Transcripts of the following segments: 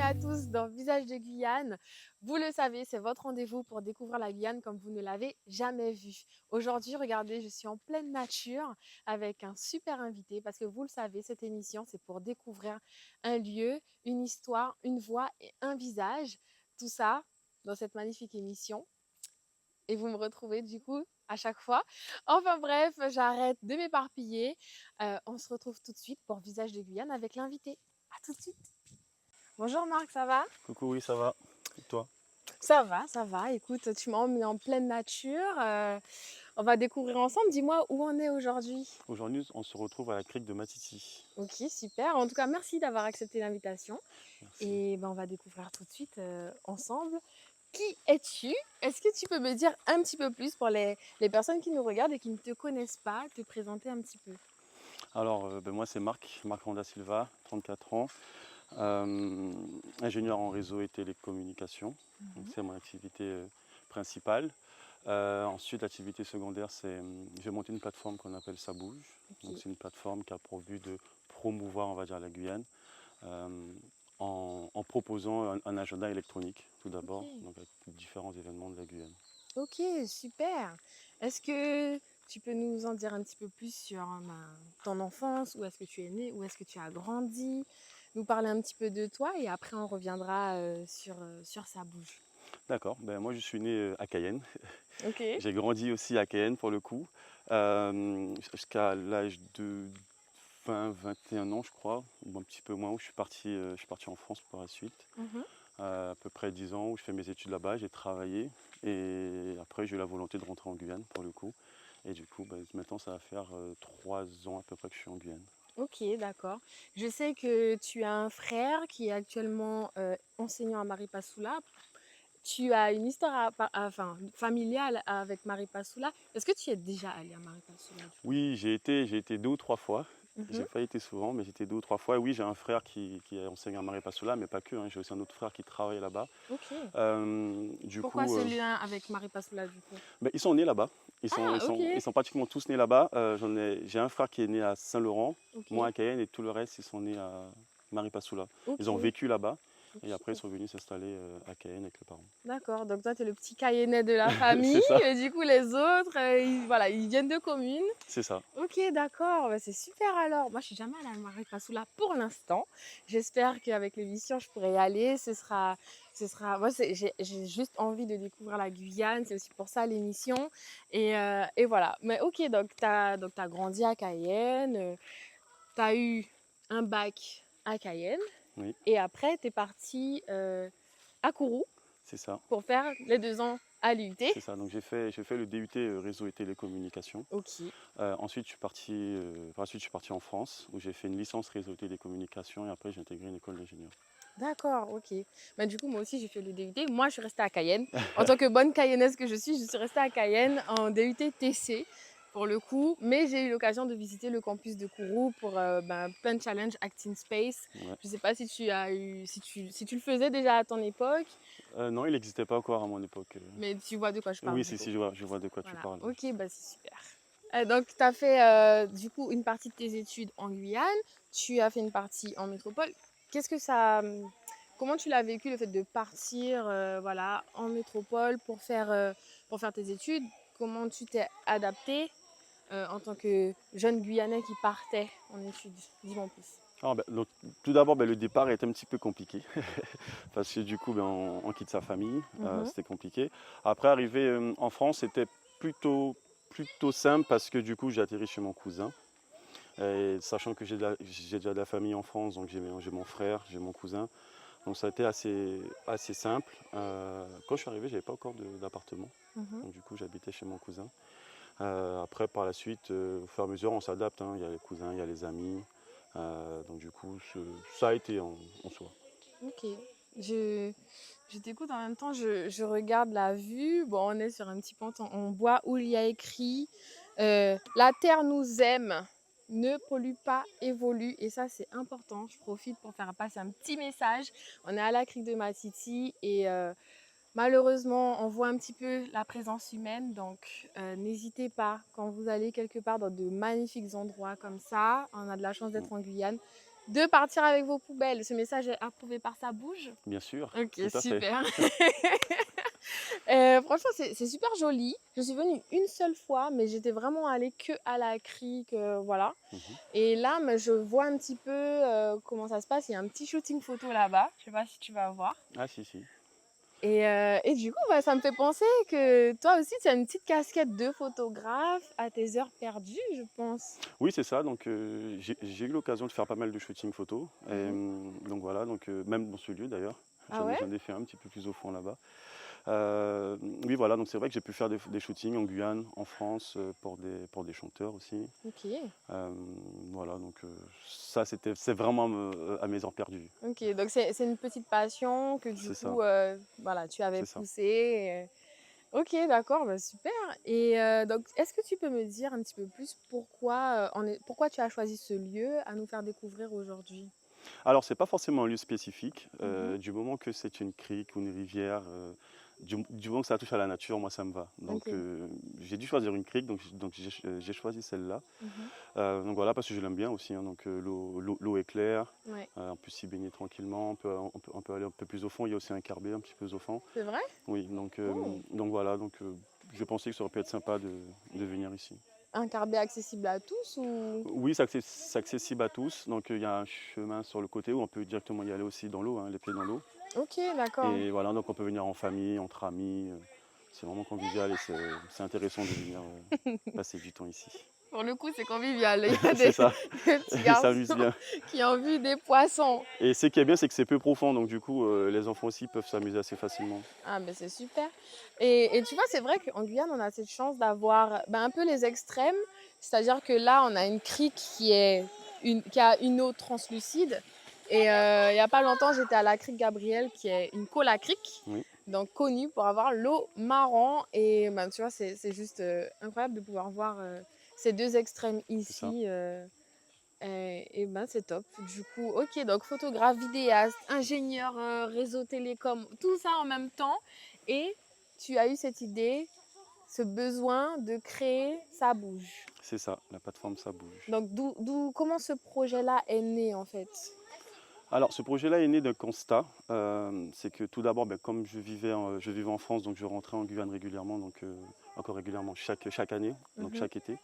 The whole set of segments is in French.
à tous dans Visage de Guyane. Vous le savez, c'est votre rendez-vous pour découvrir la Guyane comme vous ne l'avez jamais vue. Aujourd'hui, regardez, je suis en pleine nature avec un super invité parce que vous le savez, cette émission, c'est pour découvrir un lieu, une histoire, une voix et un visage. Tout ça dans cette magnifique émission. Et vous me retrouvez du coup à chaque fois. Enfin bref, j'arrête de m'éparpiller. On se retrouve tout de suite pour Visage de Guyane avec l'invité. À tout de suite. Bonjour Marc, ça va? Coucou, oui, ça va. Et toi? Ça va, ça va. Écoute, tu m'as emmené en pleine nature. On va découvrir ensemble. Dis-moi où on est aujourd'hui. Aujourd'hui, on se retrouve à la crique de Matiti. Ok, super. En tout cas, merci d'avoir accepté l'invitation. Merci. Et ben, on va découvrir tout de suite ensemble. Qui es-tu? Est-ce que tu peux me dire un petit peu plus pour les personnes qui nous regardent et qui ne te connaissent pas, te présenter un petit peu? Alors, moi, c'est Marc Ronda Silva, 34 ans, ingénieur en réseau et télécommunications. Donc, Mhm. c'est mon activité principale. Ensuite, l'activité secondaire, c'est j'ai monté une plateforme qu'on appelle Ça Bouge. Donc, Ok. c'est une plateforme qui a pour but de promouvoir, on va dire, la Guyane. euh, en proposant un agenda électronique, tout d'abord, Ok. donc avec différents événements de la Guyane. Ok, super. Est-ce que tu peux nous en dire un petit peu plus sur ton enfance? Où est-ce que tu es né? Où est-ce que tu as grandi? Nous parler un petit peu de toi et après on reviendra sur Ça bouge. D'accord, moi je suis né à Cayenne. Ok. J'ai grandi aussi à Cayenne pour le coup, jusqu'à l'âge de 20-21 ans je crois, ou un petit peu moins, où je suis parti en France par la suite. Mhm. À peu près 10 ans où je fais mes études là-bas, j'ai travaillé et après j'ai eu la volonté de rentrer en Guyane pour le coup. Et du coup maintenant ça va faire 3 ans à peu près que je suis en Guyane. Ok, d'accord. Je sais que tu as un frère qui est actuellement enseignant à Maripasoula. Tu as une histoire enfin, familiale avec Maripasoula. Est-ce que tu es déjà allé à Maripasoula du coup? Oui, j'ai été 2 ou 3 fois. Mhm. J'ai pas été souvent, mais j'étais 2 ou 3 fois. Et oui, j'ai un frère qui enseigne à Maripasoula, mais pas que, hein. J'ai aussi un autre frère qui travaille là-bas. Ok. Du Pourquoi coup, ce lien avec Maripasoula du coup? ils sont nés là-bas. Ils sont, ils Ah, ok, sont, ils sont pratiquement tous nés là-bas. J'ai un frère qui est né à Saint-Laurent, ok, moi à Cayenne, et tout le reste, ils sont nés à Maripasoula. Ils ont ok, vécu là-bas, et après ils ok. sont venus s'installer à Cayenne avec les parents. D'accord, donc toi, tu es le petit Cayennais de la famille, C'est ça, et du coup, les autres, voilà, ils viennent de communes. c'est ça. Ok, d'accord, bah, c'est super alors. Moi, je suis jamais allée à Maripasoula pour l'instant. J'espère qu'avec l'émission, je pourrai y aller. Moi, j'ai juste envie de découvrir la Guyane. C'est aussi pour ça l'émission. Et voilà. Mais ok, donc t'as grandi à Cayenne. Tu as eu un bac à Cayenne. Oui, Et après, tu es parti à Kourou c'est ça. pour faire les 2 ans à l'UT. C'est ça. Donc j'ai fait le DUT réseau et télécommunications. Ok, Ensuite, je suis parti en France où j'ai fait une licence réseau et télécommunications et après j'ai intégré une école d'ingénieur. d'accord, ok. Bah, du coup, moi aussi, j'ai fait le DUT. Moi, je suis restée à Cayenne. En tant que bonne cayennaise que je suis restée à Cayenne en DUT TC pour le coup. Mais j'ai eu l'occasion de visiter le campus de Kourou pour plein de challenges Acting Space. Ouais. Je ne sais pas si tu as eu, si tu le faisais déjà à ton époque, Non, il n'existait pas encore à mon époque. mais tu vois de quoi je parle Oui, du si, coup. si, je vois de quoi tu Voilà, parles. ok, bah c'est super. Donc, tu as fait du coup une partie de tes études en Guyane, tu as fait une partie en métropole. Qu'est-ce que ça. Comment tu l'as vécu le fait de partir voilà, en métropole pour faire tes études? Comment tu t'es adapté en tant que jeune Guyanais qui partait en études? Dis-moi en plus. Donc, tout d'abord, le départ est un petit peu compliqué parce que du coup, on quitte sa famille, Mhm. c'était compliqué. Après, arriver en France, c'était plutôt simple parce que du coup, j'ai atterri chez mon cousin. Et sachant que j'ai déjà de la famille en France, donc j'ai mon frère, j'ai mon cousin. Donc ça a été assez simple. Quand je suis arrivé, j'avais pas encore d'appartement. Mhm. Donc du coup, j'habitais chez mon cousin. Après, par la suite, au fur et à mesure, on s'adapte, hein. Il y a les cousins, il y a les amis. Donc du coup, ça a été en soi. Ok. Je, je t'écoute en même temps, je regarde la vue. Bon, on est sur un petit ponton en bois où il y a écrit La terre nous aime, ne pollue pas, évolue. Et ça, c'est important. Je profite pour faire passer un petit message. On est à la crique de Matiti et malheureusement, on voit un petit peu la présence humaine. Donc, n'hésitez pas quand vous allez quelque part dans de magnifiques endroits comme ça. On a de la chance d'être en Guyane. de partir avec vos poubelles. Ce message est approuvé par sa bouche. Bien sûr, Ok, tout à fait. super. Franchement, c'est super joli. Je suis venue une seule fois, mais j'étais vraiment allée que à la crique, voilà. Mhm. Et là, mais je vois un petit peu comment ça se passe. Il y a un petit shooting photo là-bas. Je sais pas si tu vas voir. Ah si, si. Et du coup, bah, ça me fait penser que toi aussi, tu as une petite casquette de photographe à tes heures perdues, je pense. Oui, c'est ça. Donc, j'ai eu l'occasion de faire pas mal de shooting photo. Et, Mhm. donc voilà, donc, même dans ce lieu d'ailleurs. Ah ouais? J'en ai fait un petit peu plus au fond là-bas. Euh, oui, voilà, donc c'est vrai que j'ai pu faire des shootings en Guyane, en France, pour des chanteurs aussi. Ok. Euh, voilà, donc ça, c'est vraiment à mes heures perdues. Ok, donc c'est une petite passion que du C'est ça, coup, voilà, tu avais c'est ça. poussée. Ok, d'accord, bah super. Et donc, est-ce que tu peux me dire un petit peu plus pourquoi, pourquoi tu as choisi ce lieu à nous faire découvrir aujourd'hui? Alors, c'est pas forcément un lieu spécifique. Mhm. Du moment que c'est une crique ou une rivière, du moment que ça touche à la nature, moi, ça me va. Donc, Ok. j'ai dû choisir une crique, donc j'ai choisi celle-là. Mhm. Donc voilà, parce que je l'aime bien aussi, hein. Donc, l'eau est claire, Ouais. on peut s'y baigner tranquillement, on peut aller un peu plus au fond. Il y a aussi un carbet un petit peu au fond. C'est vrai? Oui, Oh. donc voilà, donc, je pensais que ça aurait pu être sympa de venir ici. Un carbet accessible à tous ou... Oui, c'est accessible à tous. Donc il y a un chemin sur le côté où on peut directement y aller aussi dans l'eau, hein, les pieds dans l'eau. Ok, d'accord. Et voilà, donc on peut venir en famille, entre amis. C'est vraiment convivial et c'est intéressant de venir passer du temps ici. Pour le coup, c'est convivial. Il y a C'est ça, des petits ils s'amusent garçons bien. qui ont vu des poissons. Et ce qui est bien, c'est que c'est peu profond, donc du coup, les enfants aussi peuvent s'amuser assez facilement. Ah, mais c'est super. Et tu vois, c'est vrai qu'en Guyane, on a cette chance d'avoir ben, un peu les extrêmes. C'est-à-dire que là, on a une crique qui a une eau translucide. Et il n'y a pas longtemps, j'étais à la crique Gabriel, qui est une cola crique, Oui, donc connue pour avoir l'eau marron. Et ben, tu vois, c'est juste incroyable de pouvoir voir ces deux extrêmes c'est ça. ici. Et ben c'est top. Du coup, ok, donc photographe, vidéaste, ingénieur réseau télécom, tout ça en même temps. Et tu as eu cette idée, ce besoin de créer Ça bouge. C'est ça, la plateforme, ça bouge. Donc comment ce projet-là est né en fait? Alors, ce projet-là est né d'un constat. C'est que tout d'abord, ben, comme je vivais en France, donc je rentrais en Guyane régulièrement, donc encore régulièrement, chaque année, donc Mhm. chaque été.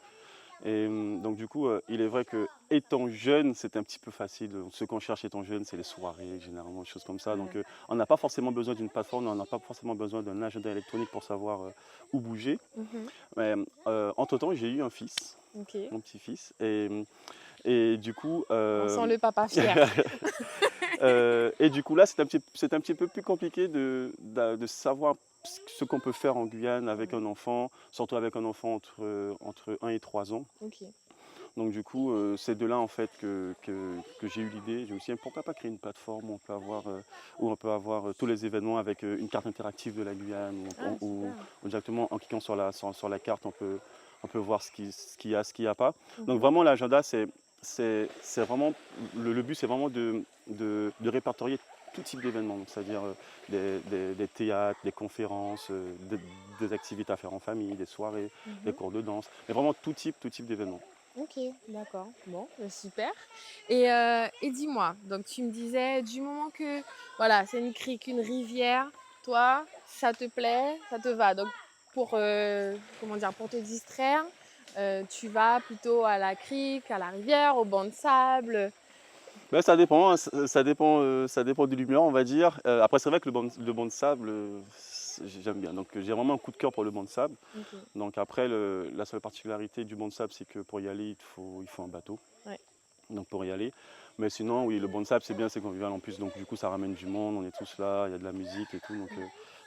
Et donc du coup, il est vrai que étant jeune, c'est un petit peu facile. Ce qu'on cherche étant jeune, c'est les soirées, généralement, des choses comme ça. Donc Ouais. on n'a pas forcément besoin d'une plateforme, on n'a pas forcément besoin d'un agenda électronique pour savoir où bouger. Mhm. Mais entre-temps, j'ai eu un fils, Ok. mon petit-fils. Et du coup, On sent le papa fier. et du coup là, c'est un petit peu plus compliqué de savoir ce qu'on peut faire en Guyane avec Ouais. un enfant, surtout avec un enfant entre 1 et 3 ans. Ok. Donc du coup, c'est de là en fait que j'ai eu l'idée. Je me suis dit, pourquoi pas créer une plateforme où on peut avoir tous les événements avec une carte interactive de la Guyane, Ah, super. ou directement en cliquant sur la carte, on peut voir ce qu'il y a, ce qu'il n'y a pas. Donc Mhm. vraiment l'agenda, c'est vraiment, le but c'est vraiment de répertorier tout type d'événements, donc c'est-à-dire des théâtres, des conférences, des activités à faire en famille, des soirées, des Mhm. cours de danse, mais vraiment tout type d'événements. Ok, d'accord. Bon, super. Et dis-moi, donc tu me disais, du moment que, voilà, c'est une crique, une rivière, toi, ça te plaît, ça te va. Donc, comment dire, pour te distraire, tu vas plutôt à la crique, à la rivière, au banc de sable. Ben, ça dépend, hein, ça dépend de l'humeur, on va dire. Après, c'est vrai que le banc de sable, j'aime bien. Donc, j'ai vraiment un coup de cœur pour le banc de sable. Ok, Donc, après, la seule particularité du banc de sable, c'est que pour y aller, il faut un bateau. ouais. Donc, pour y aller. Mais sinon, oui, le banc de sable, c'est bien, c'est convivial en plus. Donc, du coup, ça ramène du monde, on est tous là, il y a de la musique et tout. Donc,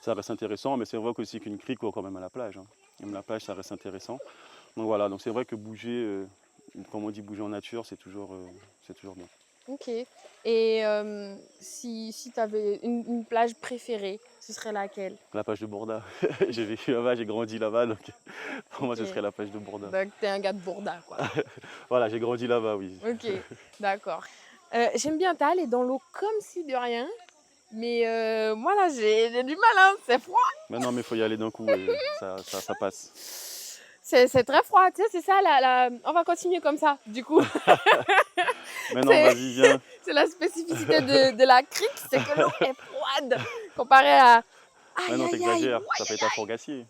ça reste intéressant. Mais c'est vrai aussi qu'une crique ou quand même à la plage, hein. Même la plage, ça reste intéressant. Donc, voilà. Donc, c'est vrai que bouger, comme on dit, bouger en nature, c'est toujours bien. Ok. Et si tu avais une plage préférée, ce serait laquelle? La plage de Bourda. J'ai vécu là-bas, j'ai grandi là-bas, donc pour moi Ok. ce serait la plage de Bourda. Donc, t'es un gars de Bourda, quoi. Voilà, j'ai grandi là-bas, oui. Ok, d'accord. J'aime bien, t'es allé dans l'eau comme si de rien. Mais moi là, j'ai du mal, hein, c'est froid. Mais non, mais il faut y aller d'un coup et ça passe. C'est très froid, tu sais, c'est ça, on va continuer comme ça, du coup. Mais non, C'est vas-y, viens. c'est la spécificité de la crique, c'est que l'eau est froide comparé à... Mais Aïe, non, aïe, aïe, t'exagères, ouais, ça fait ta four glacier.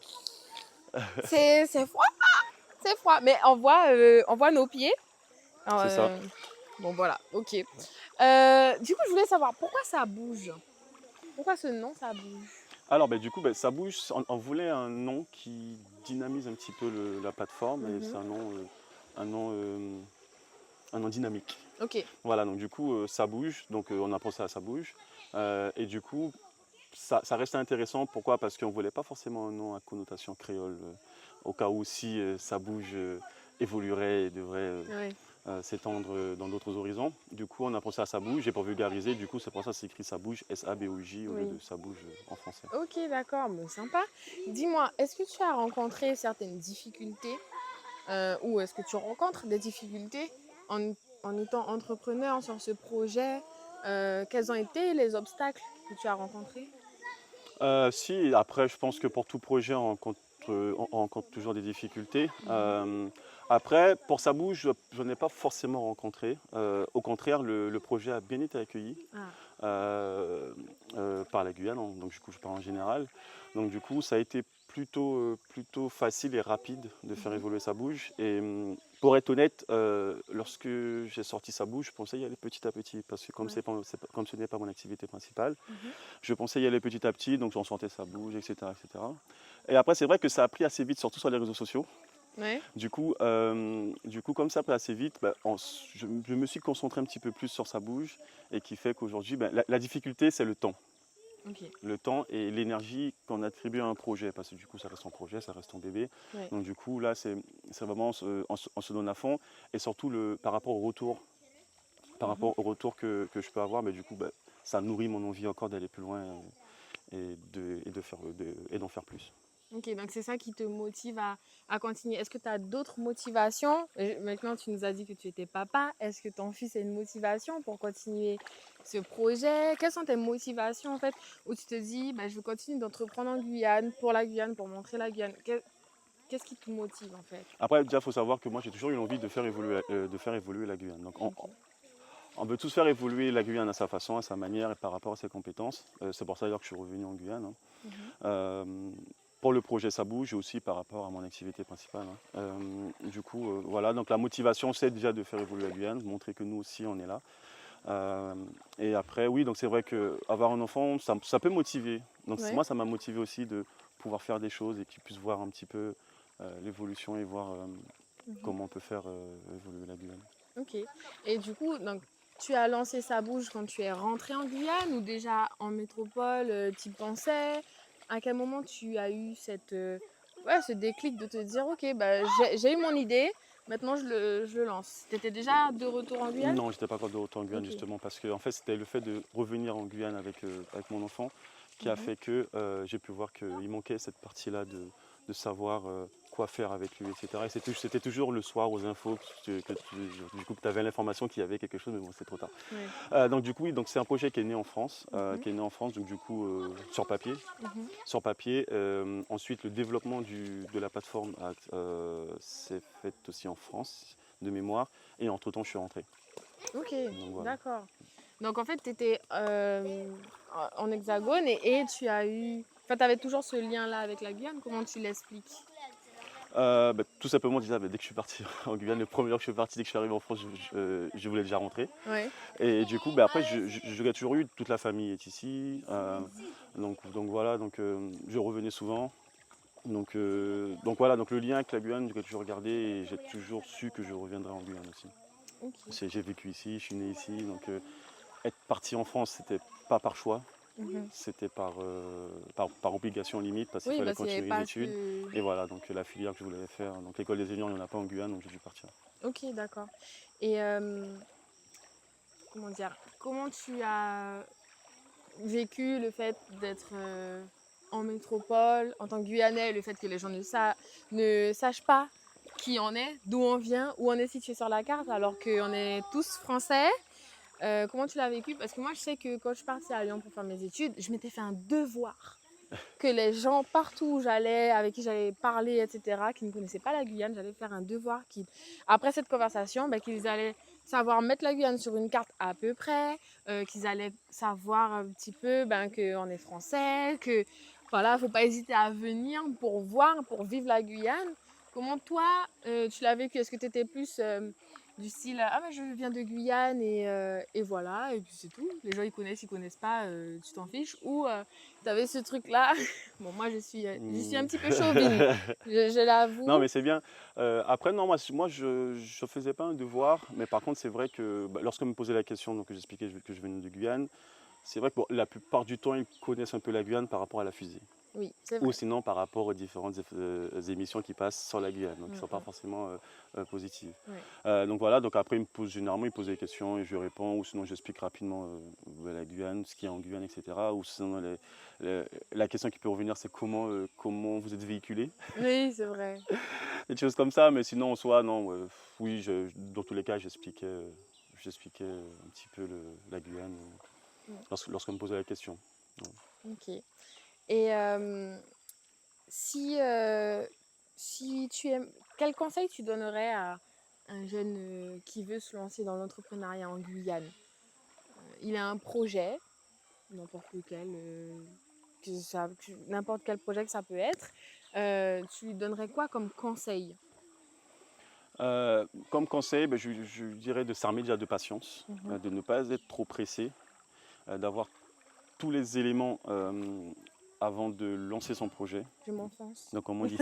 c'est froid, c'est froid. Mais on voit nos pieds. C'est ça. Euh, bon, voilà, ok. Du coup, je voulais savoir, pourquoi ça bouge? Pourquoi ce nom, ça bouge? Alors, du coup, ça bouge. On voulait un nom qui dynamise un petit peu la plateforme et c'est Mhm. un nom, euh, un nom dynamique. Ok, Voilà, donc du coup, ça bouge. Donc, on a pensé à ça bouge. Et du coup, ça restait intéressant. Pourquoi? Parce qu'on ne voulait pas forcément un nom à connotation créole. Au cas où si ça bouge, évoluerait et devrait ouais. s'étendre dans d'autres horizons. Du coup, on a pensé à ça bouge et pour vulgariser, du coup, c'est pour ça que c'est écrit ça bouge, S-A-B-O-J au lieu de Oui. ça bouge en français. Ok, d'accord, bon, sympa. Dis-moi, est-ce que tu as rencontré certaines difficultés ou est-ce que tu rencontres des difficultés en étant entrepreneur sur ce projet? Quels ont été les obstacles que tu as rencontrés? Si, après, je pense que pour tout projet, on rencontre toujours des difficultés. Mhm. Après, pour ça bouge, je n'en ai pas forcément rencontré. Au contraire, le projet a bien été accueilli Ah, euh, par la Guyane, donc du coup, je parle en général. Donc du coup, ça a été plutôt facile et rapide de faire mhm. évoluer ça bouge. Et pour être honnête, lorsque j'ai sorti ça bouge, je pensais y aller petit à petit, parce que Ouais. comme ce n'est pas mon activité principale, Mhm. je pensais y aller petit à petit, donc j'en sentais ça bouge, etc., etc. Et après, c'est vrai que ça a pris assez vite, surtout sur les réseaux sociaux. Ouais. Du coup, comme ça a pris assez vite, je me suis concentré un petit peu plus sur ça bouge, et qui fait qu'aujourd'hui, la difficulté, c'est le temps. Ok. Le temps et l'énergie qu'on attribue à un projet, parce que du coup, ça reste ton projet, ça reste ton bébé. Ouais. Donc du coup, là, c'est vraiment on se donne à fond, et surtout par rapport au retour, Mhm. que je peux avoir, mais du coup, ça nourrit mon envie encore d'aller plus loin et d'en faire plus. Ok, donc c'est ça qui te motive à continuer. Est-ce que tu as d'autres motivations? Maintenant, tu nous as dit que tu étais papa. Est-ce que ton fils a une motivation pour continuer ce projet? Quelles sont tes motivations en fait, où tu te dis, bah, je veux continuer d'entreprendre en Guyane, pour montrer la Guyane? Qu'est-ce qui te motive en fait? Après, déjà, il faut savoir que moi, j'ai toujours eu l'envie de faire évoluer la Guyane. Donc, Ok. on veut tous faire évoluer la Guyane à sa façon, à sa manière et par rapport à ses compétences. C'est pour ça d'ailleurs que je suis revenu en Guyane, hein. Mhm. Euh, pour le projet Ça bouge et aussi par rapport à mon activité principale, hein. Du coup, voilà, donc la motivation, c'est déjà de faire évoluer la Guyane, montrer que nous aussi, on est là. Euh, et après, oui, donc c'est vrai qu'avoir un enfant, ça peut motiver. Donc Ouais. moi, ça m'a motivé aussi de pouvoir faire des choses et qu'ils puissent voir un petit peu l'évolution et voir Mhm. comment on peut faire évoluer la Guyane. Ok. Et du coup, donc, tu as lancé Ça bouge quand tu es rentré en Guyane ou déjà en métropole, tu y pensais? À quel moment tu as eu ouais, ce déclic de te dire, ok, bah, j'ai eu mon idée, maintenant je le lance. Tu étais déjà de retour en Guyane? Non, j'étais pas encore de retour en Guyane Ok. justement parce que en fait, c'était le fait de revenir en Guyane avec mon enfant qui a Mhm. fait que j'ai pu voir qu'il manquait cette partie-là de savoir quoi faire avec lui, etc. Et c'était toujours le soir aux infos du coup, que tu avais l'information qu'il y avait quelque chose, mais bon, c'est trop tard. Ouais. Donc du coup, oui, donc c'est un projet qui est né en France, Mhm. donc du coup sur papier. Mhm. Sur papier. Ensuite, le développement de la plateforme s'est fait aussi en France, de mémoire. Et entre-temps, je suis rentré. Ok, Donc voilà. d'accord. Donc en fait, tu étais en Hexagone et tu as eu... Enfin, tu avais toujours ce lien-là avec la Guyane, comment tu l'expliques? Tout simplement, déjà, dès que je suis parti en Guyane, le premier jour que je suis parti, dès que je suis arrivé en France, je voulais déjà rentrer. Ouais. Et du coup, après, je l'ai toujours eu, toute la famille est ici. Donc voilà, je revenais souvent. Donc voilà, donc le lien avec la Guyane, j'ai toujours gardé et j'ai toujours su que je reviendrais en Guyane aussi. Ok. J'ai vécu ici, je suis né ici, donc être parti en France, c'était pas par choix, Mhm. c'était par obligation limite, parce qu'il Oui, fallait parce qu'il n'y avait continuer les pas études. ce... Et voilà, donc la filière que je voulais faire, donc l'école des ingénieurs, il n'y en a pas en Guyane, donc j'ai dû partir. Ok, d'accord. Et comment dire, comment tu as vécu le fait d'être en métropole, en tant que Guyanais, le fait que les gens ne sachent pas qui on est, d'où on vient, où on est situé sur la carte, alors qu'on est tous français. Comment tu l'as vécu? Parce que moi, je sais que quand je suis partie à Lyon pour faire mes études, je m'étais fait un devoir. que les gens partout où j'allais, avec qui j'allais parler, etc., qui ne connaissaient pas la Guyane, j'allais faire un devoir qui, après cette conversation, ben, qu'ils allaient savoir mettre la Guyane sur une carte à peu près, qu'ils allaient savoir un petit peu ben, qu'on est français, que voilà, faut pas hésiter à venir pour voir, pour vivre la Guyane. Comment toi, tu l'as vécu? Est-ce que tu étais plus du style ah ben je viens de Guyane et voilà et puis c'est tout, les gens ils connaissent pas, tu t'en fiches, ou tu avais ce truc là. Bon, moi je suis un Hmm. petit peu chauvine, je Non, l'avoue. mais c'est bien. Après, non, moi je ne faisais pas un devoir, mais par contre, c'est vrai que bah, lorsqu'on me posait la question, donc j'expliquais que je venais de Guyane, c'est vrai que bon, la plupart du temps, ils connaissent un peu la Guyane par rapport à la fusée. Oui, c'est Ou vrai. sinon par rapport aux différentes émissions qui passent sur la Guyane, donc qui ne sont pas Mm, forcément positives. ouais. Donc voilà, donc après généralement ils posent des questions et je réponds, ou sinon j'explique rapidement la Guyane, ce qu'il y a en Guyane, etc. Ou sinon la question qui peut revenir c'est comment vous êtes véhiculé, Oui, c'est vrai. des choses comme ça, mais sinon en soi non, oui, dans tous les cas j'expliquais un petit peu la Guyane Mm, lorsqu'on me posait la question. ok. Et si, si tu aimes, quel conseil tu donnerais à un jeune qui veut se lancer dans l'entrepreneuriat en Guyane? Il a un projet, n'importe lequel, n'importe quel projet que ça peut être, tu lui donnerais quoi comme conseil? Comme conseil, ben, je dirais de s'armer déjà de patience, Mhm. de ne pas être trop pressé, d'avoir tous les éléments avant de lancer son projet. Je m'enfonce. Donc, comme on dit,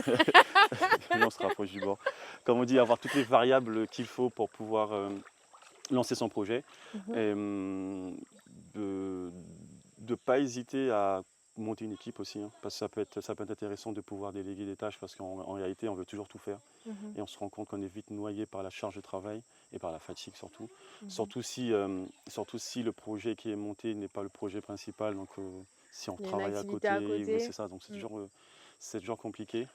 on se rapproche du bord. Comme on dit, avoir toutes les variables qu'il faut pour pouvoir lancer son projet. Mhm. Et de ne pas hésiter à monter une équipe aussi, hein, parce que ça peut être intéressant de pouvoir déléguer des tâches, parce qu'en réalité, on veut toujours tout faire. Mhm. Et on se rend compte qu'on est vite noyé par la charge de travail et par la fatigue surtout. Mhm. Surtout si le projet qui est monté n'est pas le projet principal, donc si on Il y a une travaille à activité à côté, oui, c'est côté. ça, donc Mm. c'est toujours compliqué.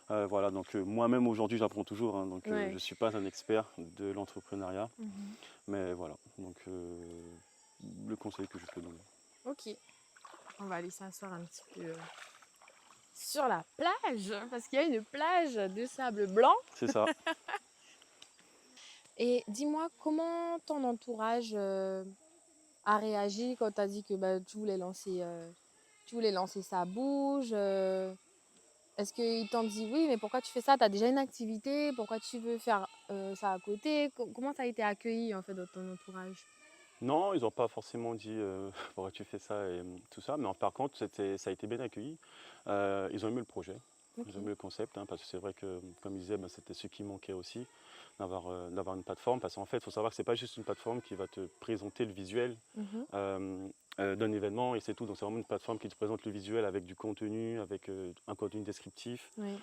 Voilà, donc moi-même aujourd'hui j'apprends toujours, hein, donc je Ouais. ne suis pas un expert de l'entrepreneuriat, Mhm. mais voilà, donc le conseil que je peux donner. Ok, on va aller s'asseoir un petit peu sur la plage, parce qu'il y a une plage de sable blanc. C'est ça. Et dis-moi, comment ton entourage a réagi quand tu as dit que bah, tu voulais lancer Ça Bouge est-ce qu'ils t'ont dit oui, mais pourquoi tu fais ça? Tu as déjà une activité, pourquoi tu veux faire ça à côté? Comment ça a été accueilli en fait dans ton entourage? Non, ils n'ont pas forcément dit pourquoi tu fais ça et tout ça, mais par contre ça a été bien accueilli. Ils ont aimé le projet, Ok. ils ont aimé le concept, hein, parce que c'est vrai que, comme ils disaient, ben, c'était ce qui manquait aussi, d'avoir une plateforme, parce qu'en fait, il faut savoir que ce n'est pas juste une plateforme qui va te présenter le visuel Mhm. euh, d'un événement et c'est tout. Donc c'est vraiment une plateforme qui te présente le visuel avec du contenu, avec un contenu descriptif, Oui.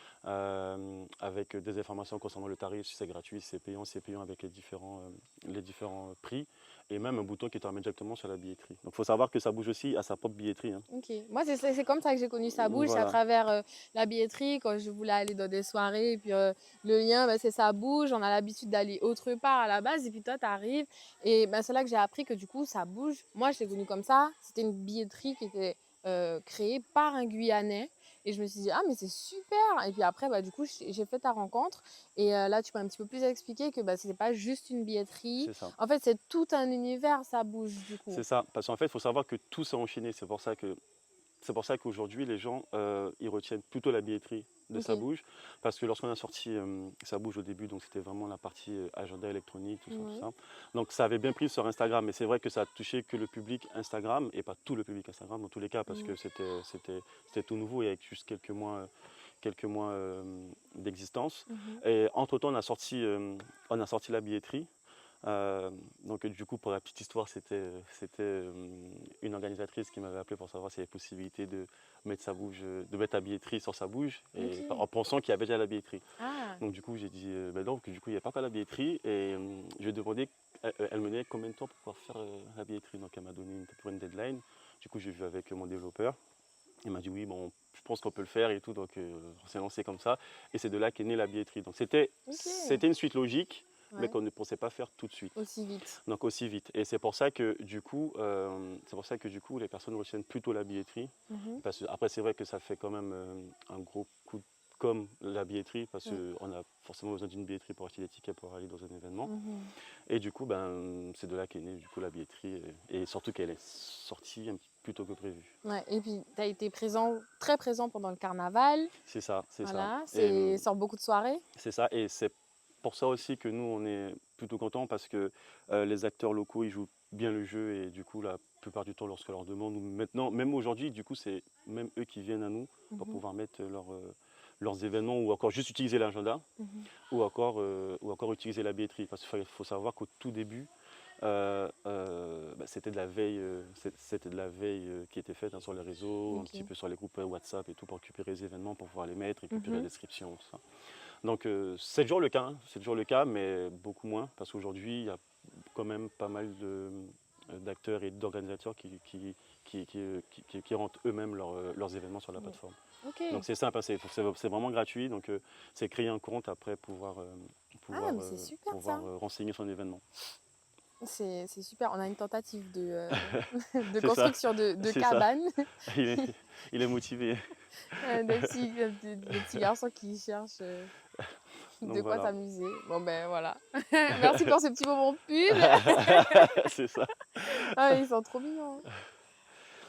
avec des informations concernant le tarif, si c'est gratuit, si c'est payant avec les différents prix, et même un bouton qui te ramène directement sur la billetterie. Donc il faut savoir que Ça Bouge aussi à sa propre billetterie, hein. Ok. Moi, c'est comme ça que j'ai connu Ça Bouge, c'est à Voilà, travers la billetterie, quand je voulais aller dans des soirées, et puis le lien, bah, c'est Ça Bouge, on a l'habitude d'aller autre part à la base, et puis toi, tu arrives, et bah, c'est là que j'ai appris que du coup, Ça Bouge, moi, je l'ai connu comme ça, c'était une billetterie qui était créée par un Guyanais, et je me suis dit, ah, mais c'est super! Et puis après, bah, du coup, j'ai fait ta rencontre, et là, tu m'as un petit peu plus expliqué que bah, c'était pas juste une billetterie, c'est ça. en fait, c'est tout un univers, Ça Bouge, du coup. C'est ça, parce qu'en fait, il faut savoir que tout s'est enchaîné. C'est pour ça qu'aujourd'hui, les gens, ils retiennent plutôt la billetterie de Ok. Ça Bouge, parce que lorsqu'on a sorti Ça Bouge au début, donc c'était vraiment la partie agenda électronique, tout ça, tout Ouais. ça. Donc ça avait bien pris sur Instagram, mais c'est vrai que ça a touché que le public Instagram, et pas tout le public Instagram dans tous les cas, parce Mm. que c'était tout nouveau, et avec juste quelques mois d'existence. Mhm. Et entre-temps, on a sorti la billetterie. Donc du coup, pour la petite histoire, c'était une organisatrice qui m'avait appelé pour savoir s'il y avait possibilité de mettre de mettre la billetterie sur Sa Bouge, et Ok. en pensant qu'il y avait déjà la billetterie. Ah, Donc du coup, j'ai dit ben non, que du coup, il n'y a pas que la billetterie, et je lui ai demandé, elle me donnait combien de temps pour pouvoir faire la billetterie. Donc elle m'a donné pour une deadline. Du coup, j'ai vu avec mon développeur. Il m'a dit oui, bon, je pense qu'on peut le faire et tout, donc on s'est lancé comme ça. Et c'est de là qu'est née la billetterie. Donc c'était ok. une suite logique. mais Ouais. qu'on ne pensait pas faire tout de suite. Aussi vite. Donc aussi vite. Et c'est pour ça que du coup, les personnes retiennent plutôt la billetterie. Mhm. Parce que, après, c'est vrai que ça fait quand même un gros coup de com la billetterie, parce Ouais. qu'on a forcément besoin d'une billetterie pour acheter des tickets pour aller dans un événement. Mhm. Et du coup, c'est de là qu'est née du coup la billetterie, et surtout qu'elle est sortie un petit plus tôt que prévu. Ouais. Et puis, tu as été présent, très présent pendant le carnaval. C'est ça, c'est ça. Voilà. Et C'est sur beaucoup de soirées. c'est ça, et c'est pour ça aussi que nous, on est plutôt contents, parce que les acteurs locaux, ils jouent bien le jeu, et du coup, la plupart du temps, lorsqu'on leur demande, ou maintenant, même aujourd'hui, du coup, c'est même eux qui viennent à nous pour Mhm. pouvoir mettre leurs événements, ou encore juste utiliser l'agenda, Mhm. ou encore utiliser la billetterie. Parce qu'il faut savoir qu'au tout début, c'était de la veille, qui était faite, hein, sur les réseaux, un Ok. petit peu sur les groupes WhatsApp et tout, pour récupérer les événements, pour pouvoir les mettre, récupérer Mhm. la description, tout ça. Donc c'est toujours le cas, hein, c'est toujours le cas, mais beaucoup moins, parce qu'aujourd'hui, il y a quand même pas mal d'acteurs et d'organisateurs qui rentrent eux-mêmes leurs événements sur la Ouais. plateforme. Ok. Donc c'est simple, hein, c'est vraiment gratuit, donc c'est créer un compte, après Ah, mais c'est super ça. renseigner son événement. C'est super. On a une tentative de C'est ça, construction de c'est ça. cabane. Il est, il est motivé. Des petits garçons qui cherchent Donc de quoi voilà. s'amuser. Bon, ben voilà. Merci pour ce petit moment pub. C'est ça. Ah, ils sont trop mignons.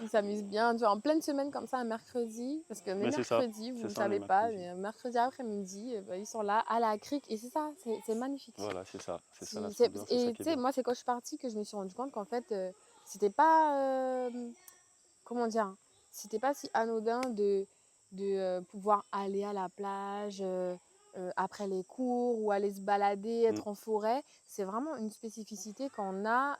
Ils s'amusent bien. Tu vois, en pleine semaine comme ça, un mercredi. Parce que mes Mais c'est ça, mercredis, vous c'est ne ça, on est savez pas, mercredi. mais un mercredi après-midi, ben, ils sont là à la crique. Et c'est ça, c'est magnifique. Voilà, c'est ça la splendeur, c'est ça Et qui tu est sais, bien. moi, c'est quand je suis partie que je me suis rendu compte qu'en fait, c'était pas. Comment dire? C'était pas si anodin de pouvoir aller à la plage après les cours ou aller se balader, Mm, être en forêt. C'est vraiment une spécificité qu'on a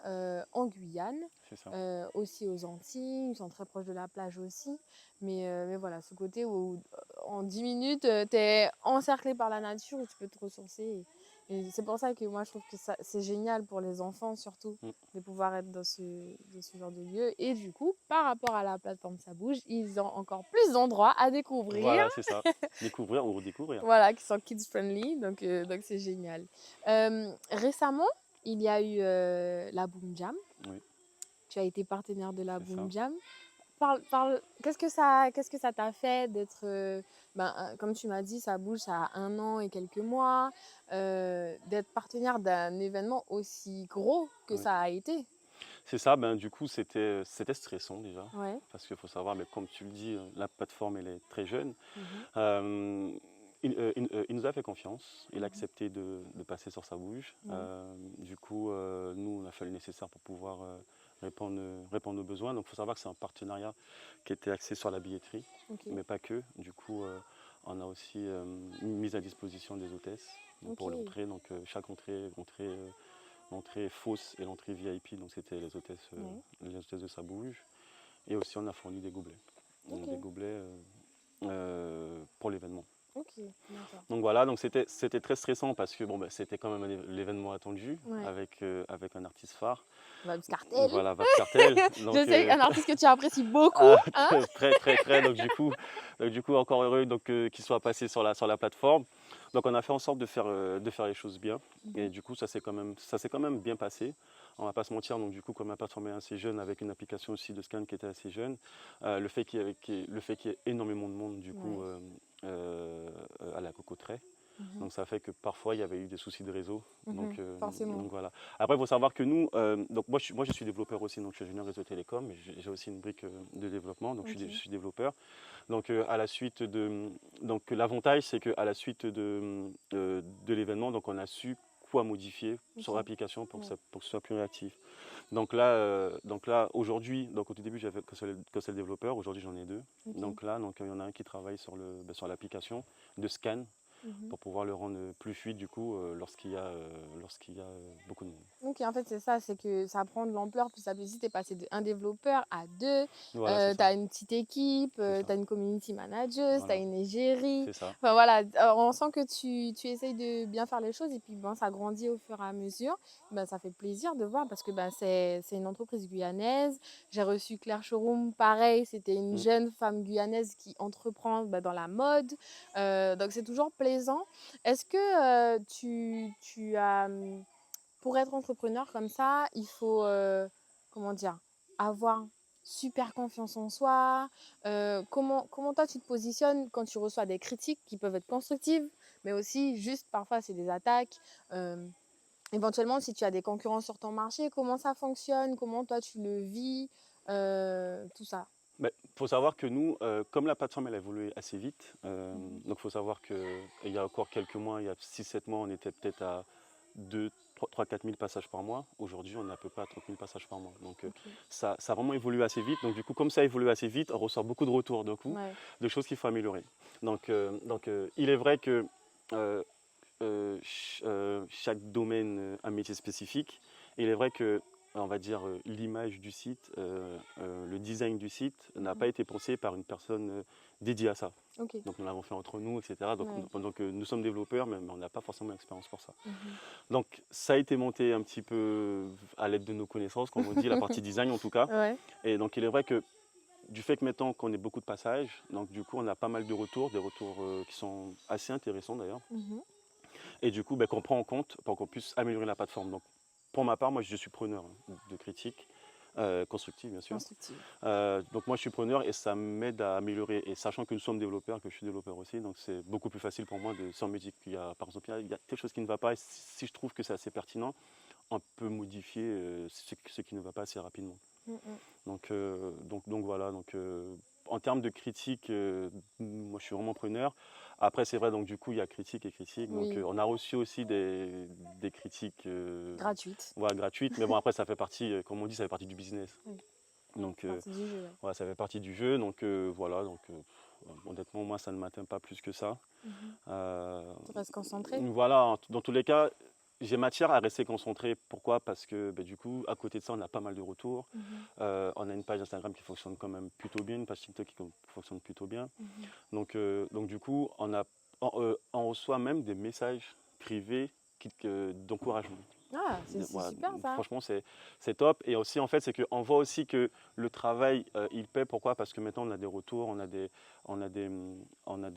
en Guyane, c'est ça. aussi aux Antilles. Ils sont très proches de la plage aussi. Mais voilà, ce côté où en 10 minutes, tu es encerclé par la nature et tu peux te ressourcer. Et c'est pour ça que moi, je trouve que c'est génial pour les enfants, surtout, Mm. de pouvoir être dans ce genre de lieu. Et du coup, par rapport à la plateforme Ça Bouge, ils ont encore plus d'endroits à découvrir, Voilà, c'est ça. Découvrir ou redécouvrir. voilà, qui sont kids-friendly. Donc c'est génial. Récemment, il y a eu la Boom Jam. Oui, Tu as été partenaire de la c'est ça. Boom Jam. Qu'est-ce que ça t'a fait d'être, comme tu m'as dit, Ça Bouge, ça a 1 an et quelques mois, d'être partenaire d'un événement aussi gros que Oui. ça a été? C'est ça, du coup, c'était stressant déjà. Ouais. Parce qu'il faut savoir, comme tu le dis, la plateforme, elle est très jeune. Mhm. Il nous a fait confiance, il a Mhm. accepté de passer sur sa bouche. Ouais. Du coup, nous, on a fait le nécessaire pour pouvoir répondre aux besoins. Donc, il faut savoir que c'est un partenariat qui était axé sur la billetterie, Ok. mais pas que. Du coup, on a aussi mis à disposition des hôtesses pour Ok. l'entrée. Donc, chaque l'entrée fausse et l'entrée VIP, donc c'était Ouais. les hôtesses de sa bouge. Et aussi, on a fourni des gobelets. Ok. Des gobelets pour l'événement. Ok. D'accord. Donc voilà, donc c'était très stressant, parce que c'était quand même l'événement attendu, Ouais. avec un artiste phare. Vybz Kartel. Voilà, Vybz Kartel. Donc, Je sais, un artiste que tu apprécies beaucoup. ah, Hein? très très très. Donc du coup encore heureux qu'il soit passé sur la plateforme. Donc on a fait en sorte de faire les choses bien. Et du coup ça s'est quand même bien passé. On va pas se mentir. Donc du coup, comme la plateforme est assez jeune, avec une application aussi de scan qui était assez jeune, le fait qu'il y ait énormément de monde du coup Ouais. à la Cocoterie. Mhm. Donc ça fait que parfois il y avait eu des soucis de réseau. Mhm. Forcément. Donc voilà. Après, il faut savoir que nous, donc moi je suis développeur aussi, donc je suis ingénieur réseau télécom, mais j'ai aussi une brique de développement, donc Ok. je suis développeur. Donc donc l'avantage, c'est qu'à la suite de l'événement, donc on a su quoi modifier sur Ok. l'application pour Ouais. que ce soit plus réactif. Donc là aujourd'hui, donc au tout début j'avais que seul développeur, aujourd'hui j'en ai deux. Ok. Donc là, il y en a un qui travaille sur l'application de scan, Mhm. pour pouvoir le rendre plus fluide du coup lorsqu'il y a beaucoup de monde. Ok, en fait, c'est ça, c'est que ça prend de l'ampleur petit à petit. Tu es passé d'un développeur à deux. Voilà, c'est Tu ça. as une petite équipe, tu C'est ça. as une community manager, tu as Voilà, une égérie. c'est ça. Enfin voilà, on sent que tu essayes de bien faire les choses et puis ça grandit au fur et à mesure. Ça fait plaisir de voir parce que c'est une entreprise guyanaise. J'ai reçu Claire Showroom, pareil, c'était une Mm. jeune femme guyanaise qui entreprend dans la mode. Donc c'est toujours plaisant présent. Est-ce que tu as, pour être entrepreneur comme ça, il faut, comment dire, avoir super confiance en soi. Comment toi tu te positionnes quand tu reçois des critiques qui peuvent être constructives, mais aussi juste parfois c'est des attaques. euh, Éventuellement, si tu as des concurrents sur ton marché, comment ça fonctionne? Comment toi tu le vis? Tout ça. Il faut savoir que nous, comme la plateforme elle a évolué assez vite, Mhm. donc il faut savoir qu'il y a encore quelques mois, il y a 6 7 mois, on était peut-être à 2 3 4 000 passages par mois. Aujourd'hui, on est à peu près à 30 000 passages par mois. Donc Ok. ça a vraiment évolué assez vite. Donc du coup, comme ça a évolué assez vite, on reçoit beaucoup de retours de coup, Ouais. de choses qu'il faut améliorer. Il est vrai que euh, chaque domaine a un métier spécifique. Et il est vrai que, on va dire, l'image du site, le design du site n'a Mhm. pas été pensé par une personne dédiée à ça. Ok. Donc nous l'avons fait entre nous, etc. Ouais. Nous sommes développeurs, mais on n'a pas forcément l'expérience pour ça. Mhm. Donc ça a été monté un petit peu à l'aide de nos connaissances, comme on dit, la partie design en tout cas. Ouais. Et donc il est vrai que du fait que maintenant qu'on ait beaucoup de passages, donc du coup on a pas mal de retours, des retours qui sont assez intéressants d'ailleurs. Mhm. Et du coup, qu'on prend en compte pour qu'on puisse améliorer la plateforme. Donc, pour ma part, moi, je suis preneur de critiques constructives, bien sûr. Constructive. Donc, moi, je suis preneur et ça m'aide à améliorer. Et sachant que nous sommes développeurs, que je suis développeur aussi, donc c'est beaucoup plus facile pour moi de, sans me dire qu'il y a, par exemple, il y a quelque chose qui ne va pas. Et si je trouve que c'est assez pertinent, on peut modifier ce qui ne va pas assez rapidement. Mhm. Donc voilà. En termes de critique, moi je suis vraiment preneur. Après, c'est vrai, donc du coup, il y a critique et critique. Donc Oui. on a reçu aussi des critiques Gratuite. voilà, gratuites. Mais bon, après, ça fait partie, comme on dit, ça fait partie du business. Oui. Donc Partie du jeu. Ouais. voilà, ça fait partie du jeu. Donc voilà. Honnêtement, moi, ça ne m'atteint pas plus que ça. Mhm. Euh, Tu restes concentré. voilà, dans tous les cas, j'ai matière à rester concentré. Pourquoi? Parce que du coup, à côté de ça, on a pas mal de retours. Mhm. On a une page Instagram qui fonctionne quand même plutôt bien, une page TikTok qui fonctionne plutôt bien. Mhm. Donc du coup, on reçoit même des messages privés d'encouragement. Ah, c'est Voilà, super ça. franchement, c'est top. Et aussi, en fait, c'est qu'on voit aussi que le travail, il paie. Pourquoi? Parce que maintenant, on a des retours, on a des, on a des, on a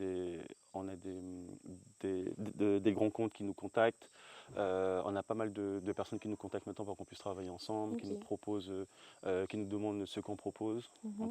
des grands comptes qui nous contactent. On a pas mal de personnes qui nous contactent maintenant pour qu'on puisse travailler ensemble, qui nous Ok. proposent, qui nous demandent ce qu'on propose Mhm.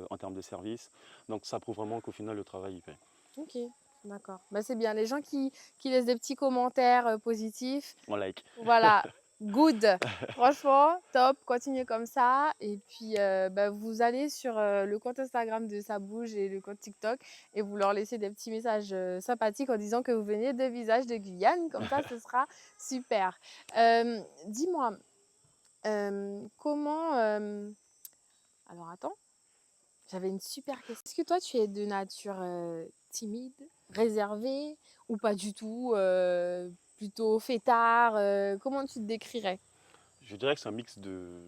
en termes de services. Donc, ça prouve vraiment qu'au final, le travail, il paie. Ok. D'accord. Bah, c'est bien. Les gens qui laissent des petits commentaires positifs. On like. Voilà, good. Franchement, top. Continuez comme ça. Et puis, bah, vous allez sur le compte Instagram de Ça Bouge et le compte TikTok et vous leur laissez des petits messages sympathiques en disant que vous venez de Visage de Guyane. Comme ça, ce sera super. Dis-moi, comment... Alors, attends, j'avais une super question. Est-ce que toi, tu es de nature timide, réservée ou pas du tout plutôt fêtard comment tu te décrirais? Je dirais que c'est un mix de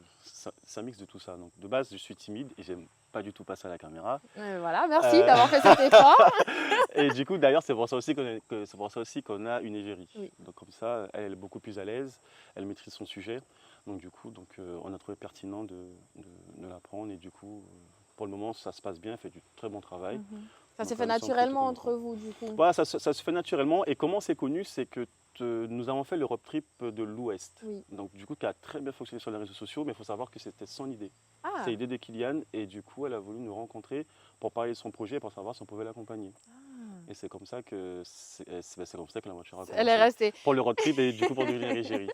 tout ça. Donc, de base, je suis timide et j'aime pas du tout passer à la caméra. Voilà, merci Euh, d'avoir fait cet effort. et du coup, d'ailleurs, c'est pour ça aussi c'est pour ça aussi qu'on a une égérie. Oui, Donc comme ça, elle est beaucoup plus à l'aise, elle maîtrise son sujet. Donc du coup, on a trouvé pertinent de la prendre et du coup, pour le moment, ça se passe bien, elle fait du très bon travail. mhm. Ça s'est Donc fait là, nous sommes plutôt naturellement contents. entre vous, du coup. Voilà, ça se fait naturellement. Et comment c'est connu, c'est que nous avons fait l'Europe Trip de l'Ouest. Oui. Donc du coup, qui a très bien fonctionné sur les réseaux sociaux, mais il faut savoir que c'était son idée. Ah, C'est l'idée de Kylian et du coup, elle a voulu nous rencontrer pour parler de son projet et pour savoir si on pouvait l'accompagner. ah. Et c'est comme ça que c'est comme ça que l'aventure a Elle est commencé. restée. Pour le road trip et du coup pour devenir égérie.